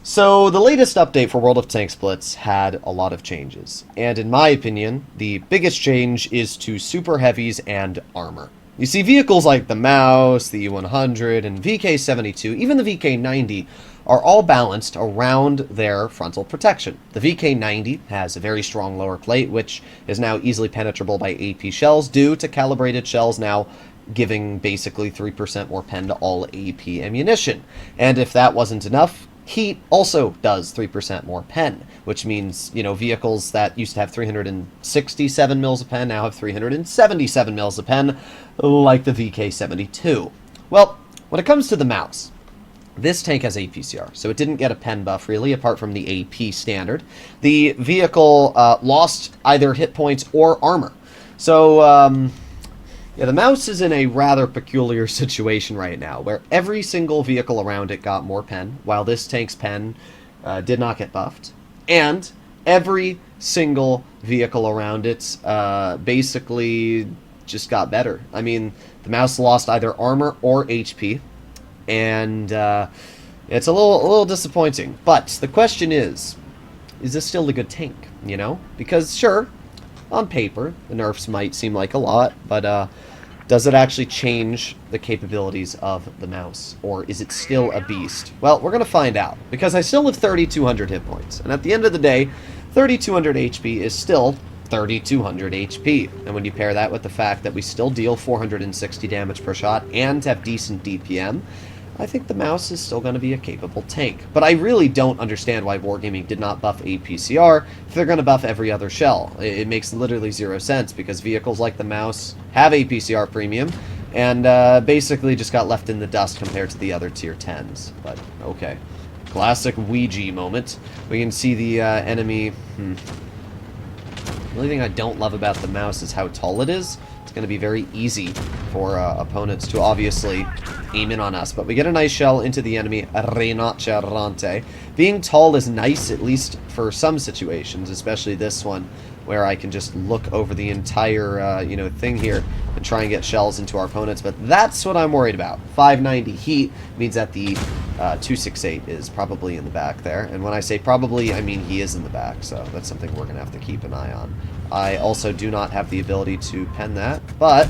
So, the latest update for World of Tanks Blitz had a lot of changes, and in my opinion, the biggest change is to Superheavies and armor. You see, vehicles like the Mouse, the E100, and VK72, even the VK90, are all balanced around their frontal protection. The VK90 has a very strong lower plate, which is now easily penetrable by AP shells due to calibrated shells now giving basically 3% more pen to all AP ammunition. And if that wasn't enough, Heat also does 3% more pen, which means, vehicles that used to have 367 mils of pen now have 377 mils of pen, like the VK72. Well, when it comes to the Mouse, this tank has APCR, so it didn't get a pen buff, really, apart from the AP standard. The vehicle lost either hit points or armor. So, yeah, the Mouse is in a rather peculiar situation right now, where every single vehicle around it got more pen, while this tank's pen did not get buffed. And every single vehicle around it basically just got better. I mean, the Mouse lost either armor or HP, and it's a little disappointing. But the question is this still a good tank, Because, sure, on paper, the nerfs might seem like a lot, but does it actually change the capabilities of the Mouse? Or is it still a beast? Well, we're going to find out, because I still have 3,200 hit points. And at the end of the day, 3,200 HP is still 3,200 HP. And when you pair that with the fact that we still deal 460 damage per shot and have decent DPM, I think the Mouse is still going to be a capable tank. But I really don't understand why Wargaming did not buff APCR if they're going to buff every other shell. It makes literally zero sense, because vehicles like the Mouse have APCR premium, and basically just got left in the dust compared to the other tier 10s. But, okay. Classic Ouija moment. We can see the enemy... The only thing I don't love about the Mouse is how tall it is. It's going to be very easy for opponents to obviously aim in on us. But we get a nice shell into the enemy Rinocerante. Being tall is nice, at least for some situations, especially this one, where I can just look over the entire thing here and try and get shells into our opponents. But that's what I'm worried about. 590 heat means that the 268 is probably in the back there. And when I say probably, I mean he is in the back, so that's something we're going to have to keep an eye on. I also do not have the ability to pen that, but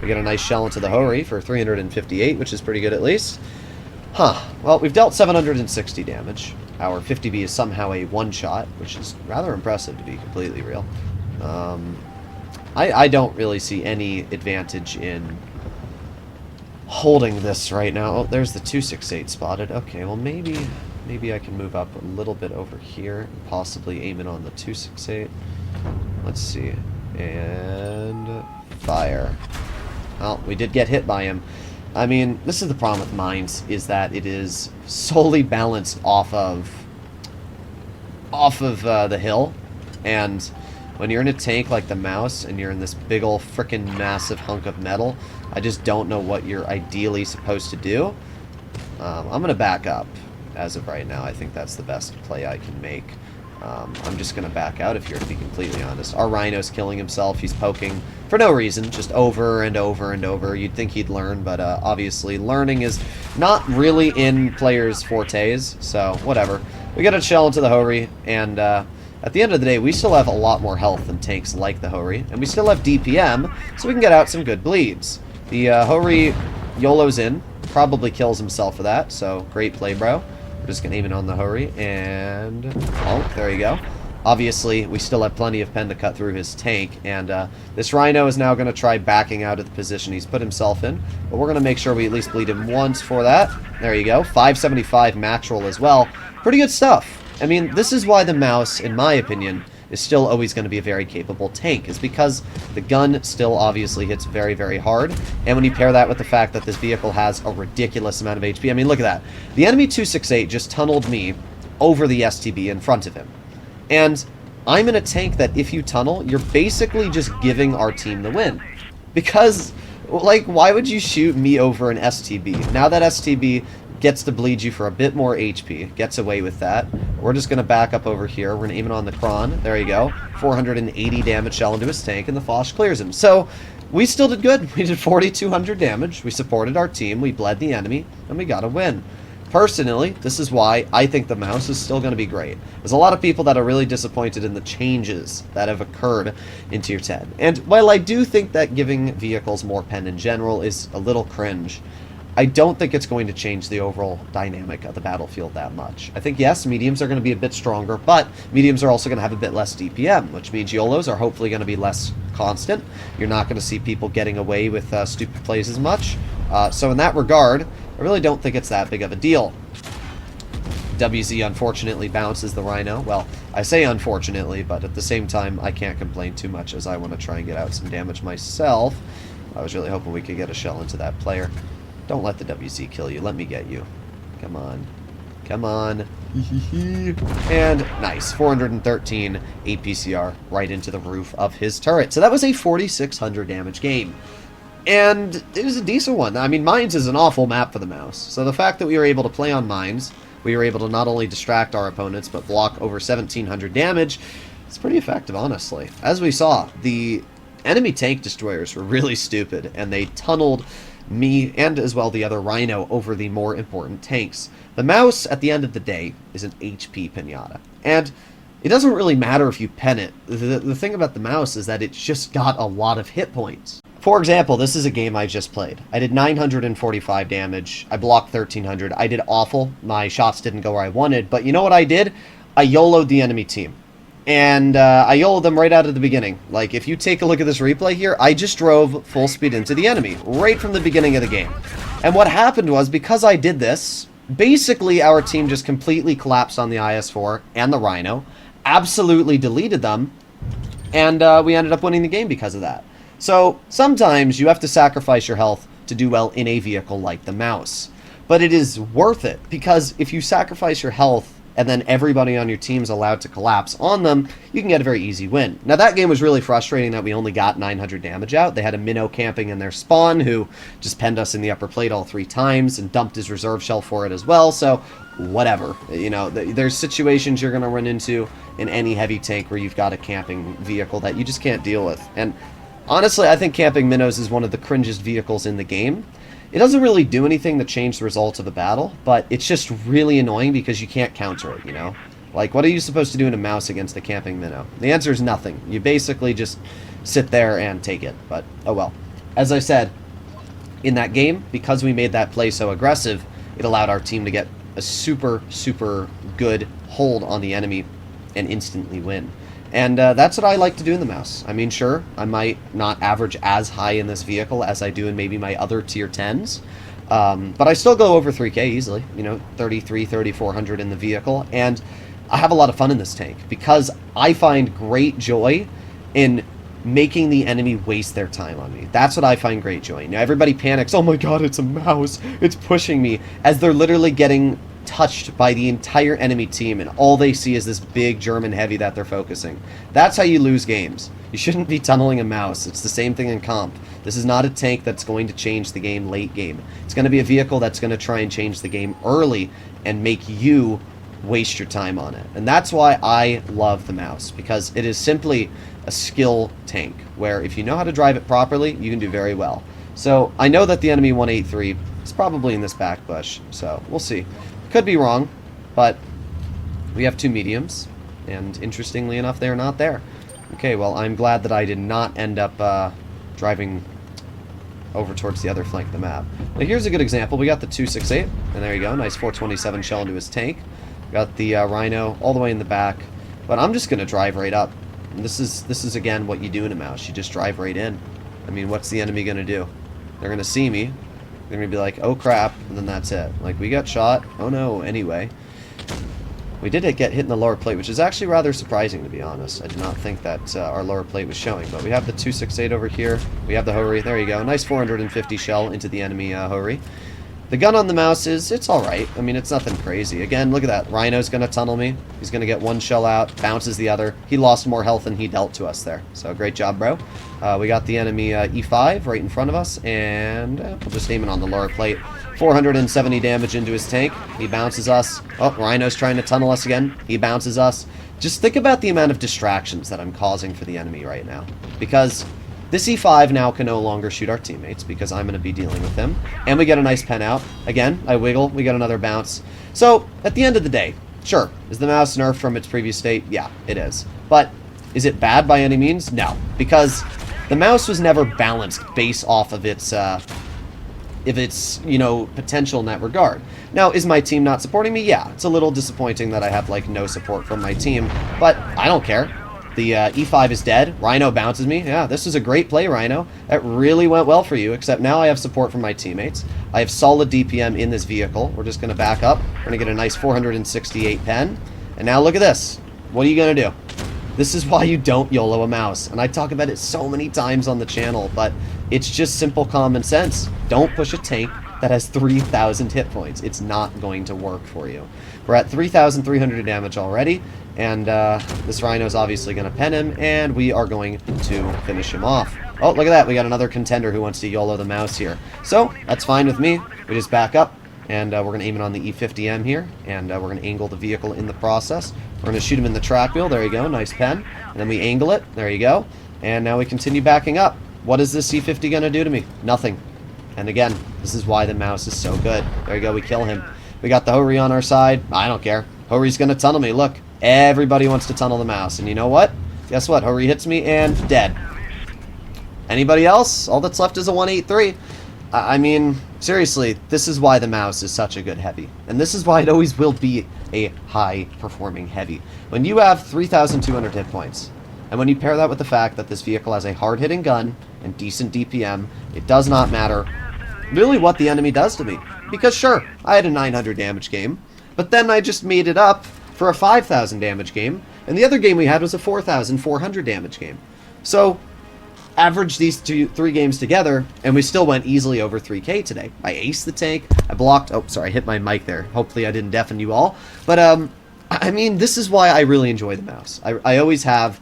we get a nice shell into the Hori for 358, which is pretty good at least. Well, we've dealt 760 damage. Our 50B is somehow a one-shot, which is rather impressive, to be completely real. I don't really see any advantage in holding this right now. Oh, there's the 268 spotted. Okay, well, maybe I can move up a little bit over here and possibly aim it on the 268. Let's see. And fire. Well, we did get hit by him. I mean, this is the problem with mines, is that it is solely balanced off of the hill. And when you're in a tank like the Mouse and you're in this big ol' frickin' massive hunk of metal, I just don't know what you're ideally supposed to do. I'm going to back up as of right now. I think that's the best play I can make. I'm just going to back out if you're to be completely honest. Our Rhino's killing himself. He's poking for no reason, just over and over and over. You'd think he'd learn, but obviously learning is not really in players' fortes, so whatever. We get a shell into the Hori, and at the end of the day, we still have a lot more health than tanks like the Hori, and we still have DPM, so we can get out some good bleeds. The Hori YOLO's in, probably kills himself for that, so great play, bro. We're just going to aim it on the Hori, and... oh, there you go. Obviously, we still have plenty of pen to cut through his tank, and this Rhino is now going to try backing out of the position he's put himself in, but we're going to make sure we at least bleed him once for that. There you go. 575 max roll as well. Pretty good stuff. I mean, this is why the Mouse, in my opinion, is still always going to be a very capable tank, is because the gun still obviously hits very, very hard, and when you pair that with the fact that this vehicle has a ridiculous amount of HP, I mean, look at that. The enemy 268 just tunneled me over the STB in front of him, and I'm in a tank that if you tunnel, you're basically just giving our team the win, because, like, why would you shoot me over an STB? Now that STB gets to bleed you for a bit more HP, gets away with that. We're just going to back up over here. We're going to aim it on the Kron. There you go. 480 damage shell into his tank, and the Foch clears him. So, we still did good. We did 4,200 damage. We supported our team. We bled the enemy, and we got a win. Personally, this is why I think the mouse is still going to be great. There's a lot of people that are really disappointed in the changes that have occurred in Tier 10. And while I do think that giving vehicles more pen in general is a little cringe, I don't think it's going to change the overall dynamic of the battlefield that much. I think, yes, mediums are going to be a bit stronger, but mediums are also going to have a bit less DPM, which means YOLOs are hopefully going to be less constant. You're not going to see people getting away with stupid plays as much. So in that regard, I really don't think it's that big of a deal. WZ unfortunately bounces the Rhino. Well, I say unfortunately, but at the same time, I can't complain too much as I want to try and get out some damage myself. I was really hoping we could get a shell into that player. Don't let the WZ kill you. Let me get you. Come on. Come on. And nice. 413 APCR right into the roof of his turret. So that was a 4,600 damage game. And it was a decent one. I mean, Mines is an awful map for the mouse. So the fact that we were able to play on Mines, we were able to not only distract our opponents, but block over 1,700 damage, it's pretty effective, honestly. As we saw, the enemy tank destroyers were really stupid, and they tunneled me and as well the other Rhino over the more important tanks. The mouse, at the end of the day, is an HP pinata. And it doesn't really matter if you pen it. The thing about the mouse is that it's just got a lot of hit points. For example, this is a game I just played. I did 945 damage. I blocked 1,300. I did awful. My shots didn't go where I wanted. But you know what I did? I YOLO'd the enemy team. And I YOLO'd them right out of the beginning. Like, if you take a look at this replay here, I just drove full speed into the enemy right from the beginning of the game. And what happened was, because I did this, basically our team just completely collapsed on the IS-4 and the Rhino, absolutely deleted them, and we ended up winning the game because of that. So sometimes you have to sacrifice your health to do well in a vehicle like the mouse. But it is worth it, because if you sacrifice your health and then everybody on your team is allowed to collapse on them, you can get a very easy win. Now, that game was really frustrating that we only got 900 damage out. They had a minnow camping in their spawn who just penned us in the upper plate all 3 times and dumped his reserve shell for it as well, so whatever. You know, there's situations you're going to run into in any heavy tank where you've got a camping vehicle that you just can't deal with. And honestly, I think camping minnows is one of the cringest vehicles in the game. It doesn't really do anything to change the results of a battle, but it's just really annoying because you can't counter it, you know? Like, what are you supposed to do in a mouse against a camping minnow? The answer is nothing. You basically just sit there and take it, but oh well. As I said, in that game, because we made that play so aggressive, it allowed our team to get a super, super good hold on the enemy and instantly win. And that's what I like to do in the mouse. I mean, sure, I might not average as high in this vehicle as I do in maybe my other tier 10s, but I still go over 3K easily, you know, 33, 3,400 in the vehicle, and I have a lot of fun in this tank because I find great joy in making the enemy waste their time on me. That's what I find great joy. Now, everybody panics, oh my god, it's a mouse, it's pushing me, as they're literally getting touched by the entire enemy team, and all they see is this big German heavy that they're focusing. That's how you lose games. You shouldn't be tunneling a mouse. It's the same thing in comp. This is not a tank that's going to change the game late game. It's going to be a vehicle that's going to try and change the game early and make you waste your time on it. And that's why I love the mouse, because it is simply a skill tank where if you know how to drive it properly, you can do very well. So I know that the enemy 183 is probably in this back bush, so we'll see. Could be wrong, but we have 2 mediums, and interestingly enough, they're not there. Okay, well, I'm glad that I did not end up driving over towards the other flank of the map. Now, here's a good example. We got the 268, and there you go. Nice 427 shell into his tank. Got the Rhino all the way in the back, but I'm just going to drive right up. And this is, again, what you do in a mouse. You just drive right in. I mean, what's the enemy going to do? They're going to see me. They're going to be like, oh crap, and then that's it. Like, we got shot. Oh no, anyway. We did get hit in the lower plate, which is actually rather surprising, to be honest. I did not think that our lower plate was showing, but we have the 268 over here. We have the Hori. There you go. Nice 450 shell into the enemy Hori. The gun on the mouse it's alright. I mean, it's nothing crazy. Again, look at that. Rhino's going to tunnel me. He's going to get 1 shell out, bounces the other. He lost more health than he dealt to us there. So, great job, bro. We got the enemy E5 right in front of us, and we'll just aim it on the lower plate. 470 damage into his tank. He bounces us. Oh, Rhino's trying to tunnel us again. He bounces us. Just think about the amount of distractions that I'm causing for the enemy right now. Because This E5 now can no longer shoot our teammates because I'm going to be dealing with him. And we get a nice pen out. Again, I wiggle, we get another bounce. So, at the end of the day, sure, is the mouse nerfed from its previous state? Yeah, it is. But is it bad by any means? No, because the mouse was never balanced based off of its potential in that regard. Now, is my team not supporting me? Yeah, it's a little disappointing that I have, like, no support from my team, but I don't care. The E5 is dead. Rhino bounces me. Yeah, this is a great play, Rhino. That really went well for you, except now I have support from my teammates. I have solid DPM in this vehicle. We're just going to back up. We're going to get a nice 468 pen. And now look at this. What are you going to do? This is why you don't YOLO a mouse. And I talk about it so many times on the channel, but it's just simple common sense. Don't push a tank that has 3,000 hit points. It's not going to work for you. We're at 3,300 damage already, and this Rhino's obviously going to pen him, and we are going to finish him off. Oh, look at that. We got another contender who wants to YOLO the mouse here. So, that's fine with me. We just back up, and we're going to aim it on the E50M here, and we're going to angle the vehicle in the process. We're going to shoot him in the track wheel. There you go. Nice pen. And then we angle it. There you go. And now we continue backing up. What is this C50 going to do to me? Nothing. And again, this is why the mouse is so good. There you go. We kill him. We got the Hori on our side. I don't care. Hori's going to tunnel me. Look, everybody wants to tunnel the mouse. And you know what? Guess what? Hori hits me and dead. Anybody else? All that's left is a 183. I mean, seriously, this is why the mouse is such a good heavy. And this is why it always will be a high-performing heavy. When you have 3,200 hit points, and when you pair that with the fact that this vehicle has a hard-hitting gun and decent DPM, it does not matter really what the enemy does to me. Because sure, I had a 900 damage game, but then I just made it up for a 5,000 damage game, and the other game we had was a 4,400 damage game. So, average these three games together, and we still went easily over 3K today. I aced the tank, I blocked, oh, sorry, I hit my mic there. Hopefully I didn't deafen you all. But, I mean, this is why I really enjoy the mouse. I always have.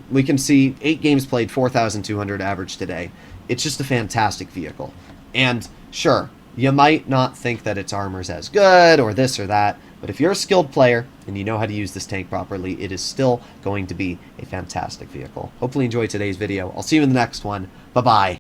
We can see 8 games played, 4,200 average today. It's just a fantastic vehicle. And sure, you might not think that its armor's as good or this or that, but if you're a skilled player and you know how to use this tank properly, it is still going to be a fantastic vehicle. Hopefully you enjoyed today's video. I'll see you in the next one. Bye-bye.